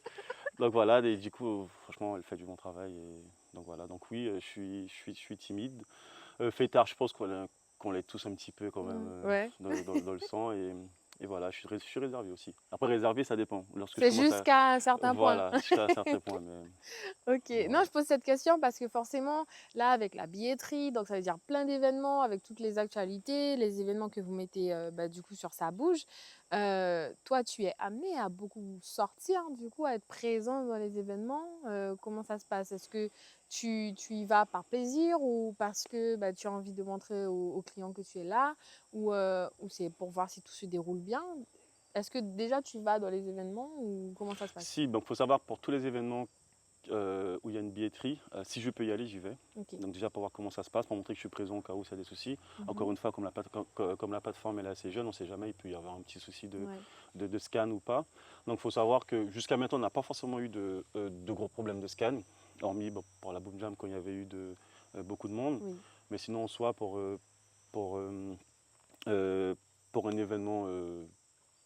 Donc voilà, et du coup, franchement, elle fait du bon travail. Et donc voilà, donc oui, je suis timide. Fêtard, je pense qu'on l'est tous un petit peu quand même Ouais. dans le sang. Et voilà, je suis réservé aussi. Après, réservé, ça dépend. Lorsque je C'est commence à. jusqu'à un certain point. Voilà, jusqu'à un certain point. Ok, Mais non, voilà. je pose cette question parce que forcément, là, avec la billetterie, donc ça veut dire plein d'événements, avec toutes les actualités, les événements que vous mettez bah, du coup sur Ça Bouge, toi, tu es amené à beaucoup sortir, du coup, à être présent dans les événements. Comment ça se passe? Est-ce que tu y vas par plaisir ou parce que bah, tu as envie de montrer aux clients que tu es là ou c'est pour voir si tout se déroule bien? Est-ce que déjà tu vas dans les événements ou comment ça se passe? Si, donc il faut savoir pour tous les événements où il y a une billetterie. Si je peux y aller, j'y vais. Ok. Donc déjà pour voir comment ça se passe, pour montrer que je suis présent au cas où il y a des soucis. Mhm. Encore une fois, comme la plateforme elle est assez jeune, on ne sait jamais, il peut y avoir un petit souci Ouais. de scan ou pas. Donc il faut savoir que jusqu'à maintenant, on n'a pas forcément eu de gros problèmes de scan, hormis bon, pour la Boom Jam quand il y avait eu beaucoup de monde. Oui. Mais sinon, en soi, pour, euh, pour un événement...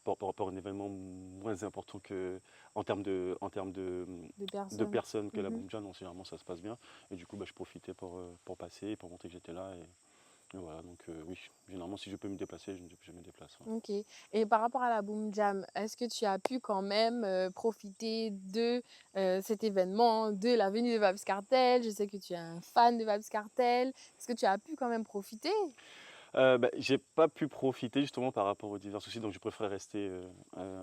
pour un événement moins important que en termes De de personnes. personnes que la Mhm. Boom Jam, donc généralement ça se passe bien. Et du coup, bah, je profitais pour passer, pour montrer que j'étais là. Et voilà, donc oui, généralement si je peux me déplacer, je me déplace. Ouais. Ok. Et par rapport à la Boom Jam, est-ce que tu as pu quand même profiter de cet événement, de la venue de Vybz Kartel? Je sais que tu es un fan de Vybz Kartel. Est-ce que tu as pu quand même profiter? Bah, j'ai pas pu profiter justement par rapport aux divers soucis, donc je préfère rester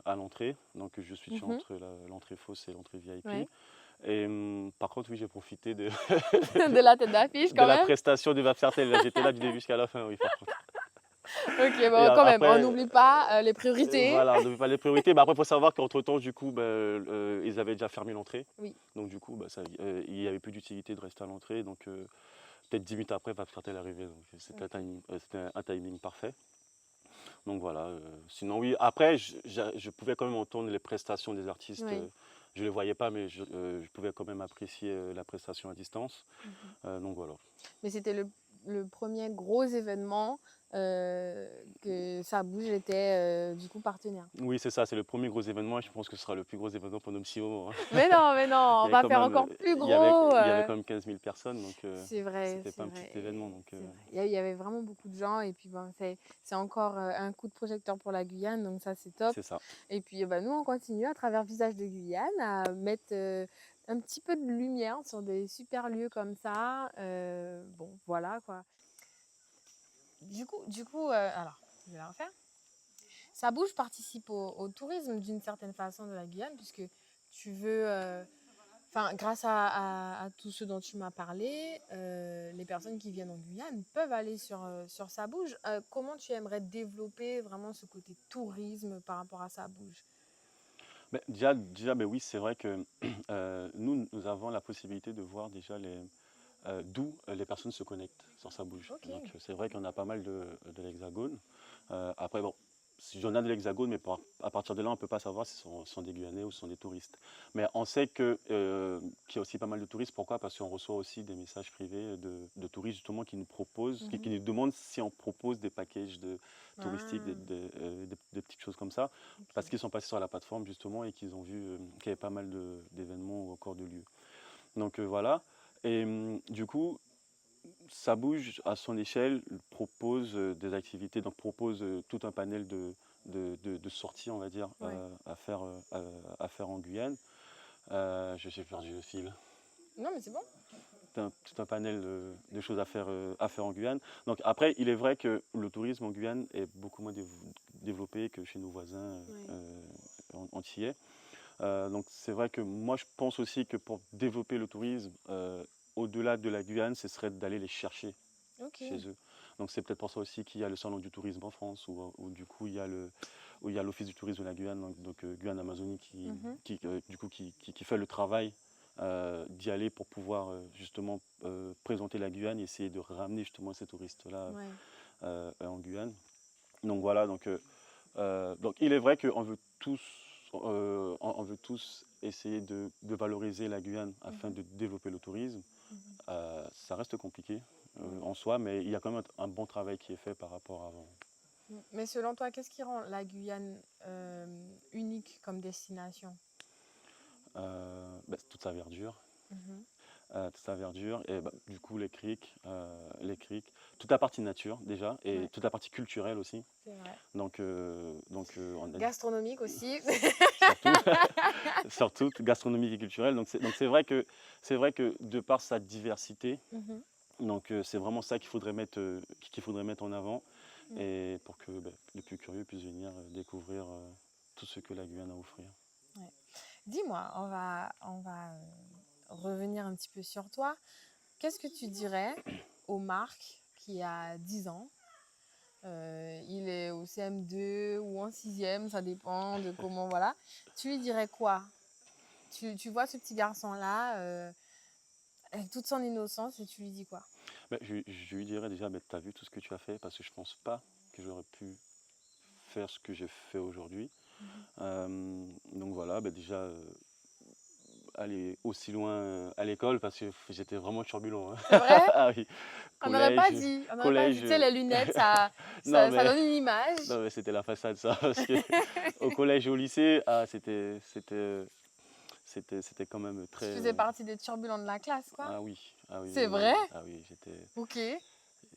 à l'entrée. Donc je suis Mhm. entre l'entrée fausse et l'entrée VIP. Ouais. Et par contre, oui, j'ai profité De la tête d'affiche de quand la même? prestation de Vybz Kartel. Là, j'étais là du début jusqu'à la fin, oui, par contre. Ok, Et bon, quand même, on après, n'oublie pas les priorités. voilà, on n'avait pas les priorités. Mais après, il faut savoir qu'entre-temps, du coup, bah, ils avaient déjà fermé l'entrée. Oui. Donc, du coup, bah, il n'y avait plus d'utilité de rester à l'entrée. Donc, peut-être 10 minutes après, Vybz Kartel est arrivé. Donc, c'était Ok. c'était un timing parfait. Donc, voilà. Sinon, oui. Après, je pouvais quand même entendre les prestations des artistes. Oui. Je ne les voyais pas, mais je pouvais quand même apprécier la prestation à distance. Mhm. Donc, voilà. Mais c'était le premier gros événement que Ça Bouge était du coup partenaire. Oui, c'est ça. C'est le premier gros événement. Et je pense que ce sera le plus gros événement pendant un petit moment. Hein. Mais non, Il on y avait va quand faire même, encore plus il gros. y avait quand même 15 000 personnes, donc C'est vrai, c'était c'est pas un petit vrai, événement. Donc, c'est vrai. Il y avait vraiment beaucoup de gens et puis ben, c'est encore un coup de projecteur pour la Guyane, donc ça c'est top. c'est ça. Et puis ben, nous on continue à travers Visage de Guyane à mettre un petit peu de lumière sur des super lieux comme ça. Bon, voilà quoi. Alors, je vais la refaire. Ça Bouge participe au tourisme d'une certaine façon de la Guyane puisque tu veux... Enfin, grâce à tout ce dont tu m'as parlé, les personnes qui viennent en Guyane peuvent aller sur Ça Bouge. Comment tu aimerais développer vraiment ce côté tourisme par rapport à Ça Bouge? Mais déjà mais oui, c'est vrai que nous avons la possibilité de voir déjà d'où les personnes se connectent sur Ça Bouge. Ok. Donc, c'est vrai qu'on a pas mal de l'Hexagone. Après, bon, si j'en ai de l'Hexagone, mais à partir de là, on ne peut pas savoir si ce sont des Guyanais ou ce sont des touristes. Mais on sait qu'il y a aussi pas mal de touristes. Pourquoi? Parce qu'on reçoit aussi des messages privés de touristes justement qui nous proposent, qui Mhm. nous demandent si on propose des packages touristiques, Ah, des petites choses comme ça. Parce ok. qu'ils sont passés sur la plateforme justement et qu'ils ont vu qu'il y avait pas mal d'événements ou encore de lieux. Donc voilà. Et du coup, Ça Bouge à son échelle propose des activités, donc propose tout un panel de sorties, on va dire, Ouais. à faire en Guyane. J'ai perdu le fil. Non, mais c'est bon. Tout un panel de choses à faire en Guyane. Donc après, il est vrai que le tourisme en Guyane est beaucoup moins développé que chez nos voisins Ouais. antillais. Donc c'est vrai que moi je pense aussi que pour développer le tourisme, au-delà de la Guyane, ce serait d'aller les chercher Ok. chez eux. Donc c'est peut-être pour ça aussi qu'il y a le salon du tourisme en France, où du coup il y a l'office du tourisme de la Guyane, donc Guyane Amazonie, Mhm. du coup, qui fait le travail d'y aller pour pouvoir justement présenter la Guyane et essayer de ramener justement ces touristes-là Ouais. en Guyane. Donc voilà, donc il est vrai qu'on veut on veut tous essayer de valoriser la Guyane afin Mhm. de développer le tourisme. Mhm. Ça reste compliqué Ouais. en soi, mais il y a quand même un bon travail qui est fait par rapport à avant. Mais selon toi, qu'est-ce qui rend la Guyane unique comme destination? Toute sa verdure, Mhm. et bah, du coup les criques, toute la partie nature déjà et Ouais, toute la partie culturelle aussi. c'est vrai. On a Gastronomique aussi. surtout, surtout gastronomique et culturelle. C'est vrai que de par sa diversité, Mhm. donc c'est vraiment ça qu'il faudrait mettre en avant Mm. et pour que les plus curieux puissent venir découvrir tout ce que la Guyane a à offrir. Ouais. Dis-moi, on va revenir un petit peu sur toi. Qu'est-ce que tu dirais au Marc qui a 10 ans? Il est au CM2 ou en 6e, ça dépend de comment, voilà. Tu lui dirais quoi? tu vois ce petit garçon-là avec toute son innocence et tu lui dis quoi? Je lui dirais déjà, tu as vu tout ce que tu as fait, parce que je pense pas que j'aurais pu faire ce que j'ai fait aujourd'hui. Mhm. Donc voilà, déjà, aller aussi loin à l'école, parce que j'étais vraiment turbulent, hein. C'est vrai? Ah oui, On n'aurait pas collège, dit, on n'aurait pas dit. collège. Tu sais, les lunettes, ça, Non ça mais, donne une image. non mais c'était la façade ça, parce que au collège et au lycée, c'était quand même Tu très. faisais partie des turbulents de la classe, quoi. Ah oui, ah oui, C'est oui, oui, vrai? oui. Ah oui, j'étais. Ok.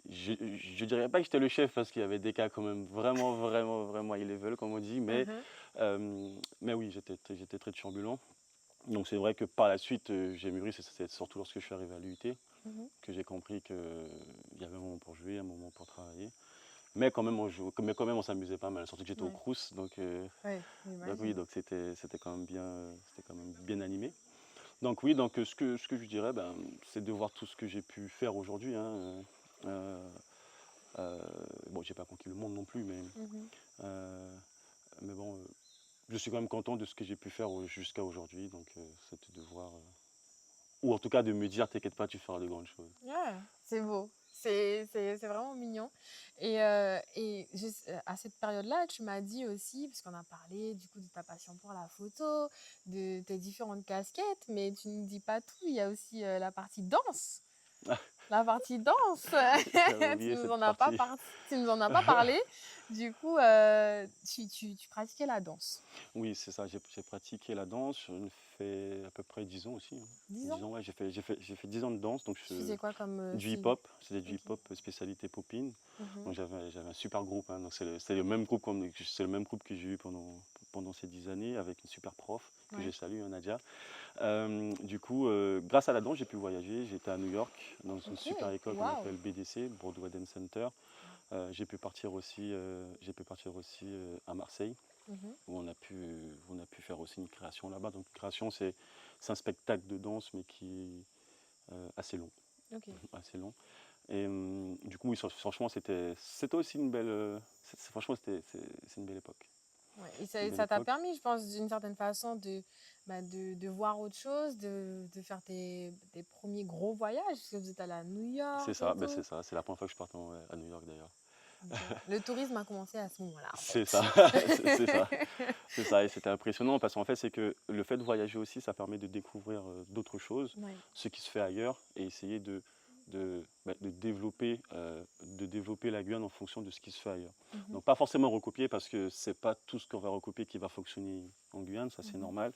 Je dirais pas que j'étais le chef, parce qu'il y avait des cas quand même vraiment, vraiment, vraiment high level, comme on dit, Mhm, mais oui, j'étais très turbulent. Donc c'est vrai que par la suite, j'ai mûri, c'est surtout lorsque je suis arrivé à l'UIT mhm. que j'ai compris qu'il y avait un moment pour jouer, un moment pour travailler. Mais quand même, on s'amusait pas mal, surtout que j'étais au Ouais, Crous, ouais, donc oui, j'imagine. donc c'était quand même bien animé. Donc oui, donc ce que je dirais, c'est de voir tout ce que j'ai pu faire aujourd'hui, hein. Bon, j'ai pas conquis le monde non plus, Mhm. euh, mais bon, je suis quand même content de ce que j'ai pu faire jusqu'à aujourd'hui. Donc c'était de voir, ou en tout cas de me dire, t'inquiète pas, tu feras de grandes choses. Ouais, c'est beau. C'est vraiment mignon. Et juste, à cette période-là, tu m'as dit aussi, parce qu'on a parlé du coup de ta passion pour la photo, de tes différentes casquettes, mais tu ne dis pas tout. Il y a aussi la partie danse. La partie danse, J'avais tu oublié nous cette en as pas partie. tu nous en as pas parlé. Du coup, tu pratiquais la danse. Oui, c'est ça, j'ai pratiqué la danse, je fais à peu près 10 ans aussi, hein. 10 10 ans? ans, ouais, j'ai fait 10 ans de danse, donc Tu faisais quoi comme du style? hip-hop, c'était du Ok. hip-hop spécialité popine. Donc Mhm. j'avais un super groupe, hein. Donc c'est le même groupe c'est le même groupe que j'ai eu pendant ces 10 années, avec une super prof que j'ai Ouais. salué, hein, Nadia. Du coup, grâce à la danse, j'ai pu voyager. J'étais à New York dans une Ok. super école qu'on Waouh. appelle BDC, Broadway Dance Center. J'ai pu partir aussi à Marseille, Mhm. où on a pu faire aussi une création là-bas. Donc, une création, c'est un spectacle de danse, mais qui est assez long, Ok. assez long. Et du coup, oui, franchement, c'était aussi une belle, franchement, c'est une belle époque, Ouais, et une belle ça t'a époque. permis, je pense, d'une certaine façon, de voir autre chose, de faire tes premiers gros voyages, parce que vous êtes allé à New C'est York et ça, c'est tout. ça. C'est la première fois que je partais à New York d'ailleurs. Ok. Le tourisme a commencé à ce moment-là, en C'est ça, fait. c'est ça. C'est ça, et c'était impressionnant, parce qu'en fait, c'est que le fait de voyager aussi, ça permet de découvrir d'autres choses, Ouais. ce qui se fait ailleurs, et essayer de développer la Guyane en fonction de ce qui se fait ailleurs. Mhm, Donc pas forcément recopier, parce que c'est pas tout ce qu'on va recopier qui va fonctionner en Guyane, ça c'est mhm, normal,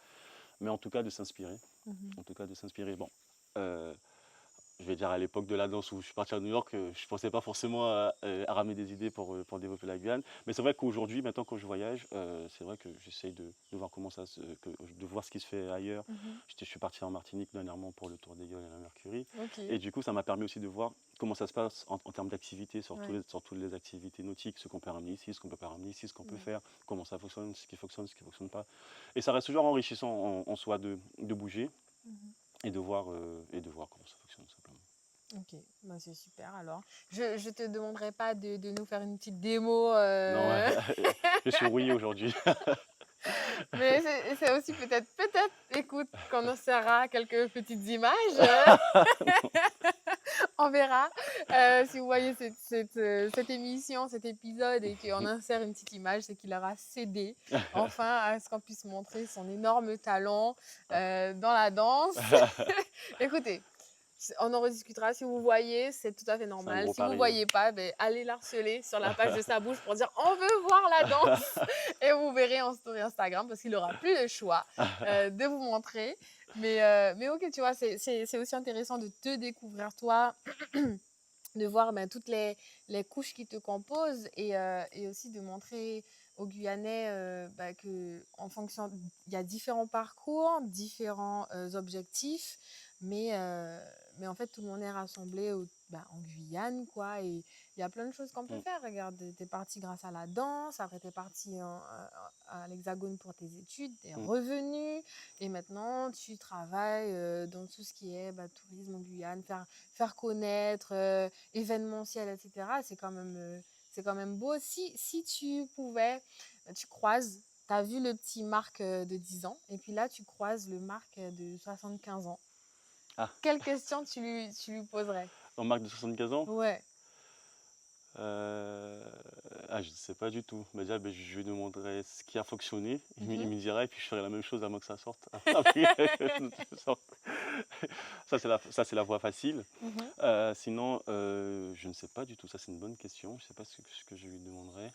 mais en tout cas de s'inspirer. mhm. En tout cas de s'inspirer. Bon, euh, je vais dire à l'époque de la danse où je suis parti à New York, je ne pensais pas forcément à ramener des idées pour développer la Guyane. Mais c'est vrai qu'aujourd'hui, maintenant quand je voyage, c'est vrai que j'essaye de voir de voir ce qui se fait ailleurs. Mhm. Je suis parti en Martinique dernièrement pour le Tour des Gueules et la Mercury. Ok. Et du coup, ça m'a permis aussi de voir comment ça se passe en termes d'activités, Ouais. sur toutes les activités nautiques, ce qu'on peut ramener ici, ce qu'on peut pas ramener ici, ce qu'on peut Ouais. faire, comment ça fonctionne, ce qui fonctionne pas. Et ça reste toujours enrichissant en soi de bouger Mhm. et de voir comment ça fonctionne tout simplement. Ok, bah, c'est super alors. Je te demanderai pas de nous faire une petite démo, Non, je suis rouillé aujourd'hui. mais c'est aussi peut-être, écoute, qu'on en sera quelques petites images. On verra. Si vous voyez cette émission, cet épisode et qu'on insère une petite image, c'est qu'il aura cédé enfin à ce qu'on puisse montrer son énorme talent dans la danse. Écoutez, on en rediscutera. Si vous voyez, c'est tout à fait C'est un normal. gros Si vous ne pari, hein. voyez pas, ben, allez l'harceler sur la page de sa bouche pour dire on veut voir la danse. Et vous verrez en story Instagram parce qu'il n'aura plus le choix de vous montrer. Mais ok, tu vois, c'est aussi intéressant de te découvrir toi, de voir ben, toutes les couches qui te composent et aussi de montrer aux Guyanais ben, que en fonction, il y a différents parcours, différents objectifs, mais, euh, mais en fait tout le monde est rassemblé ben, en Guyane, quoi, et il y a plein de choses qu'on peut Mm, faire. Regarde, t'es parti grâce à la danse, après t'es parti à l'Hexagone pour tes études, t'es mm, revenu, et maintenant tu travailles dans tout ce qui est bah, tourisme en Guyane, faire connaître, événementiel, etc. C'est quand même beau. Si tu pouvais, tu croises tu as vu le petit Marc de 10 ans et puis là, tu croises le Marc de 75 ans. Ah, Quelle question tu lui poserais? en marque de 75 ans? Ouais. Euh, je ne sais pas du tout. Mais déjà, je lui demanderai ce qui a fonctionné. Il Mhm, me dira, et puis je ferai la même chose avant que ça sorte. Après que ça sorte. Ça, c'est la voie facile. mhm. Sinon, je ne sais pas du tout. Ça, c'est une bonne question. Je ne sais pas ce que je lui demanderais.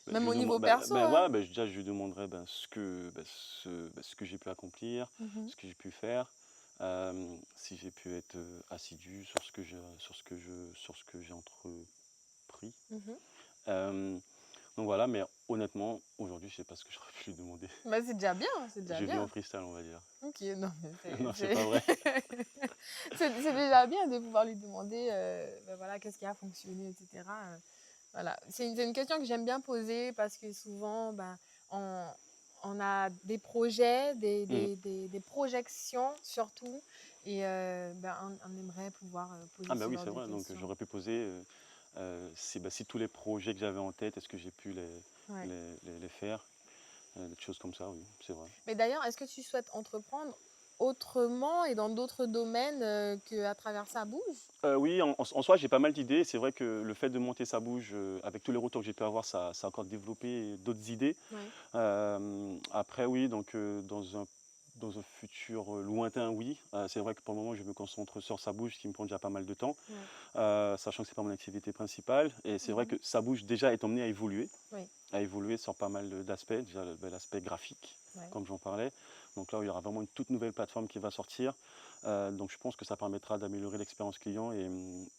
Même au niveau perso, hein? Ouais, déjà, je lui demanderais ce que j'ai pu accomplir, Mhm, ce que j'ai pu faire, si j'ai pu être assidu sur ce que j'ai entrepris. mhm. Euh, donc voilà, mais honnêtement, aujourd'hui, je ne sais pas ce que j'aurais pu lui demander. Bah, c'est déjà bien, c'est déjà Je vis en bien. freestyle, on va dire. Ok, non, mais Non, c'est pas vrai. c'est déjà bien de pouvoir lui demander ben voilà, qu'est-ce qui a fonctionné, etc. Voilà. C'est une question que j'aime bien poser parce que souvent, ben, on, on a des projets, Mm. des projections surtout, et ben, on aimerait pouvoir Ah poser bah ce oui, genre c'est de vrai. Donc questions. j'aurais pu poser si tous les projets que j'avais en tête, est-ce que j'ai pu Ouais. les faire, des choses comme ça, oui, c'est vrai. Mais d'ailleurs, est-ce que tu souhaites entreprendre autrement et dans d'autres domaines qu'à travers ça bouge? Oui, en soi, j'ai pas mal d'idées. C'est vrai que le fait de monter sa bouge, avec tous les retours que j'ai pu avoir, ça a encore développé d'autres idées. Ouais. Après, oui, donc dans un futur lointain, oui. C'est vrai que pour le moment, je me concentre sur sa bouge, ce qui me prend déjà pas mal de temps, Ouais. sachant que c'est pas mon activité principale. Et c'est vrai Mhm. que sa bouge déjà est emmenée Oui. à évoluer sur pas mal d'aspects. Déjà, l'aspect graphique, Ouais. comme j'en parlais. Donc là, il y aura vraiment une toute nouvelle plateforme qui va sortir. Donc je pense que ça permettra d'améliorer l'expérience client et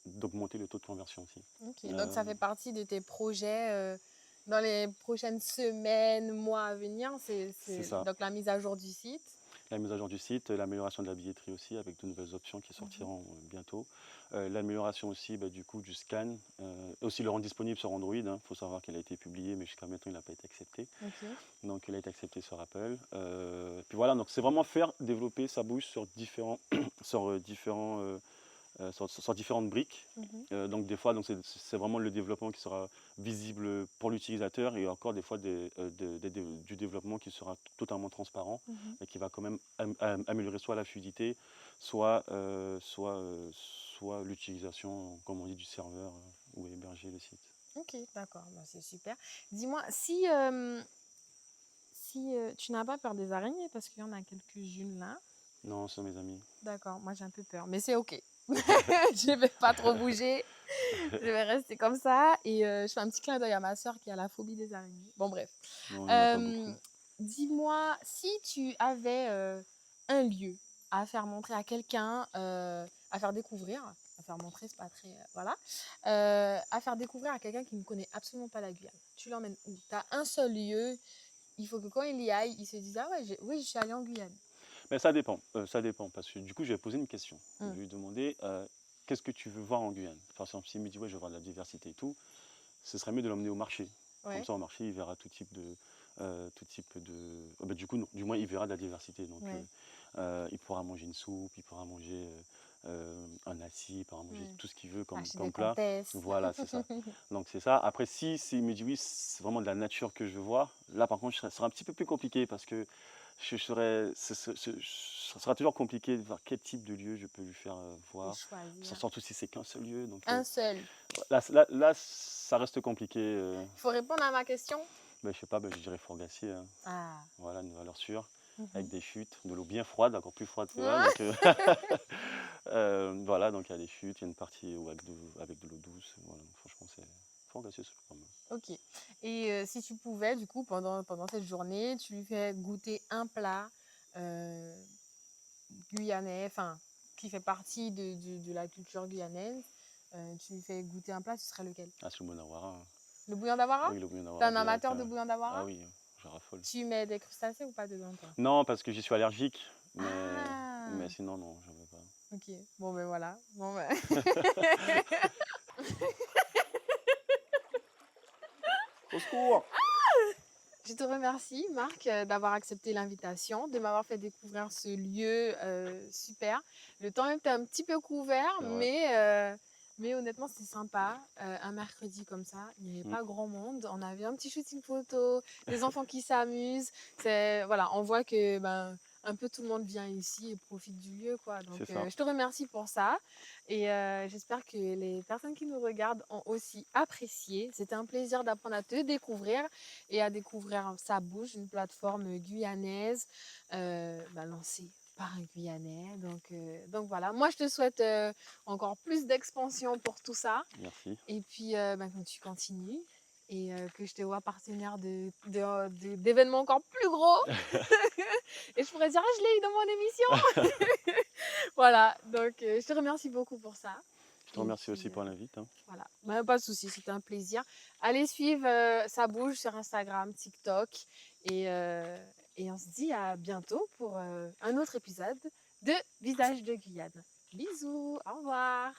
d'augmenter le taux de conversion aussi. Ok, donc Euh, ça fait partie de tes projets dans les prochaines semaines, mois à venir. c'est ça. Donc la mise à jour du site. La mise à jour du site, l'amélioration de la billetterie aussi avec de nouvelles options qui Mhm. sortiront bientôt. L'amélioration aussi du coup du scan, aussi le rendre disponible sur Android. Il faut savoir qu'elle a été publiée, mais jusqu'à maintenant il n'a pas été accepté. Ok. Donc il a été accepté sur Apple. Puis voilà, donc c'est vraiment faire développer sa bouche sur sur différentes briques. Mhm. Donc des fois, c'est vraiment le développement qui sera visible pour l'utilisateur et encore des fois du développement qui sera totalement transparent Mhm. et qui va quand même améliorer soit la fluidité, soit l'utilisation, comme on dit, du serveur où est hébergé le site. Ok, d'accord, bah, c'est super. Dis-moi, si tu n'as pas peur des araignées, parce qu'il y en a quelques-unes là. Non, ce sont mes amis. D'accord, moi j'ai un peu peur, mais c'est ok. Je ne vais pas trop bouger. Je vais rester comme ça. Et je fais un petit clin d'œil à ma soeur qui a la phobie des araignées. Bon, bref. Non, il n'y en a pas Euh, beaucoup. Dis-moi, si tu avais un lieu à faire montrer à quelqu'un, à faire découvrir, à faire montrer, c'est pas très. Voilà. À faire découvrir à quelqu'un qui ne connaît absolument pas la Guyane, tu l'emmènes où? Tu as un seul lieu, il faut que quand il y aille, il se dise: ah ouais, oui, je suis allée en Guyane. Mais ça dépend, parce que du coup, je vais poser une question. Je Mm. vais lui demander qu'est-ce que tu veux voir en Guyane. Par exemple, s'il me dit ouais, je veux voir de la diversité et tout, ce serait mieux de l'emmener au marché. Comme Ouais, ça, au marché, il verra tout type de. Du coup, non, du moins, il verra de la diversité. Donc, ouais, il pourra manger une soupe, il pourra manger un assis, il pourra manger ouais. tout ce qu'il veut comme, Acheter des comme plat. comtesses. Voilà, c'est ça. Donc, c'est ça. Après, s'il me dit oui, c'est vraiment de la nature que je veux voir, là, par contre, ce sera un petit peu plus compliqué parce que ce sera toujours compliqué de voir quel type de lieu je peux lui faire De voir. choisir. Surtout si c'est qu'un seul lieu. Donc, Un seul. là, ça reste compliqué. Il faut répondre à ma question. Je sais pas, je dirais Fourgassier, hein. Ah. Voilà, une valeur sûre, avec Mhm. des chutes, de l'eau bien froide, encore plus froide que là. Ah, Donc, voilà, donc il y a des chutes, il y a une partie où avec de l'eau douce. Voilà, franchement, c'est Fourgassier, c'est pas mal. ok. Et si tu pouvais, du coup, pendant cette journée, tu lui fais goûter un plat euh, guyanais, enfin, qui fait partie de la culture guyanaise, tu lui fais goûter un plat, ce serait lequel? Ah, c'est le Bonawara, hein. Le bouillon d'Awara? Oui, le T'es Bonawara un direct, amateur hein. de bouillon Ah d'Awara? oui, je raffole. Tu mets des crustacés ou pas dedans, toi? Non, parce que j'y suis allergique, mais Ah, sinon, non, j'en veux pas. ok. Bon, ben voilà. Bon, ben. Au secours! Je te remercie, Marc, d'avoir accepté l'invitation, de m'avoir fait découvrir ce lieu super. Le temps était un petit peu couvert, C'est vrai. mais Mais honnêtement, c'était sympa. Un mercredi comme ça, il n'y avait Mm. pas grand monde. On avait un petit shooting photo, des enfants qui s'amusent. Voilà, on voit que un peu tout le monde vient ici et profite du lieu, quoi. Donc, C'est ça. je te remercie pour ça. Et j'espère que les personnes qui nous regardent ont aussi apprécié. C'était un plaisir d'apprendre à te découvrir et à découvrir Ça Bouge, une plateforme guyanaise lancée par un Guyanais. Donc voilà, moi je te souhaite encore plus d'expansion pour tout ça. Merci. Et puis que tu continues et que je te vois partenaire d'événements encore plus gros. Et je pourrais dire, ah, je l'ai eu dans mon émission. Voilà, donc je te remercie beaucoup pour ça. Je te Et remercie aussi puis pour l'invite. Hein. voilà, pas de souci, c'était un plaisir. Allez suivre Ça Bouge sur Instagram, TikTok. Et, euh, et on se dit à bientôt pour un autre épisode de Visage de Guyane. Bisous, au revoir.